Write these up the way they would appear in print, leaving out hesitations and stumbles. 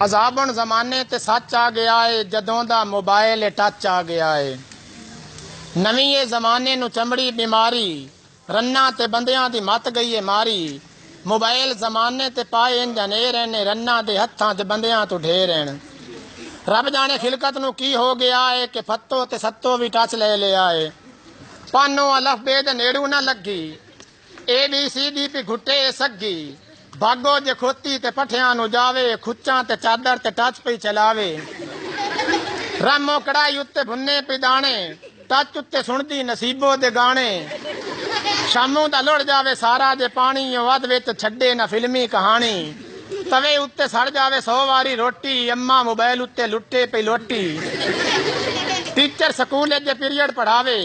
अजाबन जमाने ते सच आ गया है, जदों दा मोबाइल टच आ गया है। नवीं जमाने नू चमड़ी बीमारी, रन्ना ते बंदियां दी मत गई है मारी। मोबाइल जमाने ते पाए इन जनेर ने, रन्ना दे हत्थां ते बंदियां तो ढेर हैं। रब जाने खिलकत नू की हो गया है कि फत्तो ते सत्तो भी टच ले लिया है। पानो अलफ बेद नेड़ू न लगी, ABCD पे घुटे सगी। भागो जे खोती ते पठियां नू जावे, खुच्चां ते चादर ते टच पे चलावे। रामो कड़ाई उत्ते भुन्ने पे दाने, टच उत्ते सुनदी नसीबो दे गाने। शामों दा लुढ़ जावे सारा जे पानी, वध विच छड्डे ना फिल्मी कहानी। तवे उत्ते सड़ जावे 100 वारी रोटी, अम्मा मोबाइल उत्ते लुट्टे पे लोटी। टीचर स्कूल जे पीरियड पढ़ावे,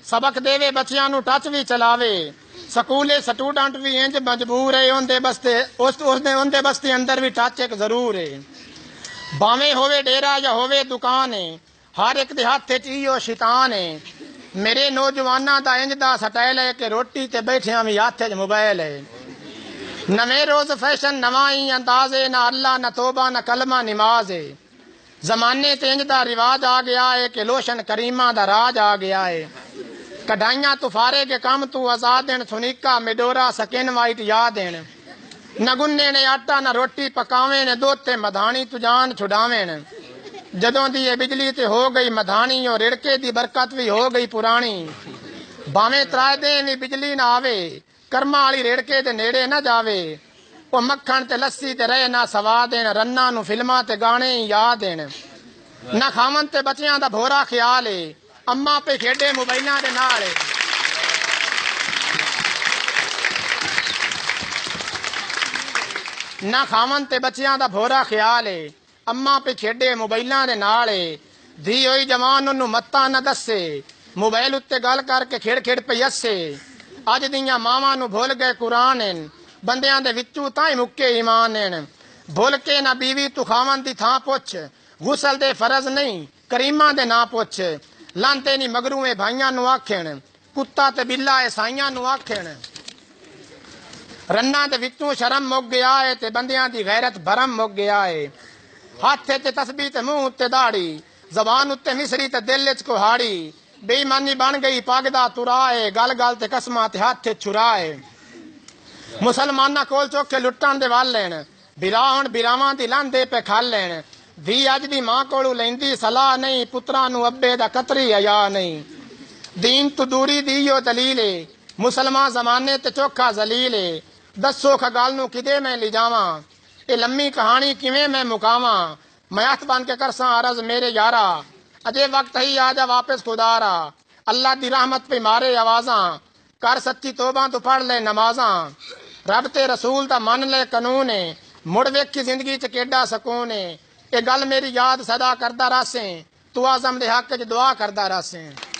सबक देवे बच्चियां नू टच भी चलावे। स्कूले स्टूडेंट भी इंज मजबूर है, उनदे बस्ते अंदर भी टच एक जरूर है। भावें होवे डेरा या होवे दुकान है, हर एक दे हत्थ च इहो शैतान है। मेरे नौजवानां दा इंज दा स्टाइल है कि रोटी ते बैठियां भी हत्थ च मोबाइल है। नवे रोज फैशन नवा ही अंदाजे, ना अल्लाह ना तोबा ना कलमा नमाज है। जमाने ते इंज दा रिवाज आ गया है कि लोशन करीमा दा राज आ गया है। कढ़ाइयां तुफारे के काम तू आजाद देन, सुनीका मिडोरा स्किन वाइट याद देन। न गुन्ने ने आटा न रोटी पकावे ने, दोते मधानी तुजान छुड़ावेन। जदों दी ये बिजली ते हो गई मधानी, और रिड़के दी बरकत भी हो गई पुरानी। भावें त्राए दे भी बिजली ना आवे, कर्मा वाली रिड़के दे नेड़े न जावे। ओ मक्खन ते लस्सी ते रहे ना सवा देन, रन्ना नू फिल्मां ते गाने ही याद देन। न खावन ते बच्चियां दा भोरा ख्याल है, अम्मा पे खेडे मोबाइलां दे नाल। ना खावन ते बच्चियां दा भोरा ख्याल है, अम्मा पे खेडे मोबाइलां दे नाल। धी होई जवान उन्नू मत्ता न दसे, मोबाइल उत्ते गल करके खेड़ खेड़ पे हसे। अज दियां मावां नू भुल गए कुरान हैं, बंदियां दे विचों तां ही मुक्के ईमान हैं। भुल के ना बीवी तू खावन दी थां पुछ, गुसल दे फर्ज नहीं करीमा दे ना पुछ। लांते नी मगरूए भाइयां नू आखेण, कुत्ता ते बिल्ला ईसाइयां नू आखेण। रन्ना दे विचों शर्म मुक गया है, ते बंदियां दी गैरत भरम मुक गया है। हाथ ते तस्बीह ते मुंह उत्ते दाढ़ी, जबान उत्ते मिसरी ते दिल च कुहाड़ी। बेईमानी बन गई पग दा तुरा है, गल गल ते कसमां ते हाथ छुरा है। मुसलमाना कोल चौके लुट्टण दे वल लेन, बिरा हुण बिरावां दी लांदे पे खल लेन। धी अज दी मां कोलू लैंदी सलाह नहीं, पुत्रां नू अब्बे दा कतरी हया नहीं। दीन तू दूरी दी यो दलील है, मुसलमान जमाने ते चोखा जलील है। दसो खगाल नू किदे मैं ले जावां, ये लम्मी कहानी किवें मैं मुकावां। मैं हथ बन के करसां अरज मेरे यारा, अजे वक्त ही आजा वापस खुदारा। अल्लाह दी रहमत पे मारे आवाजां, कर सच्ची तोबा तो पढ़ ले नमाजां। रब ते रसूल दा मन ले कानून है, मुड़ वेखी जिंदगी च केडा सकून है। ये गल मेरी याद सदा करदा रसें, तू आजम दे हक च दुआ करदा रसें।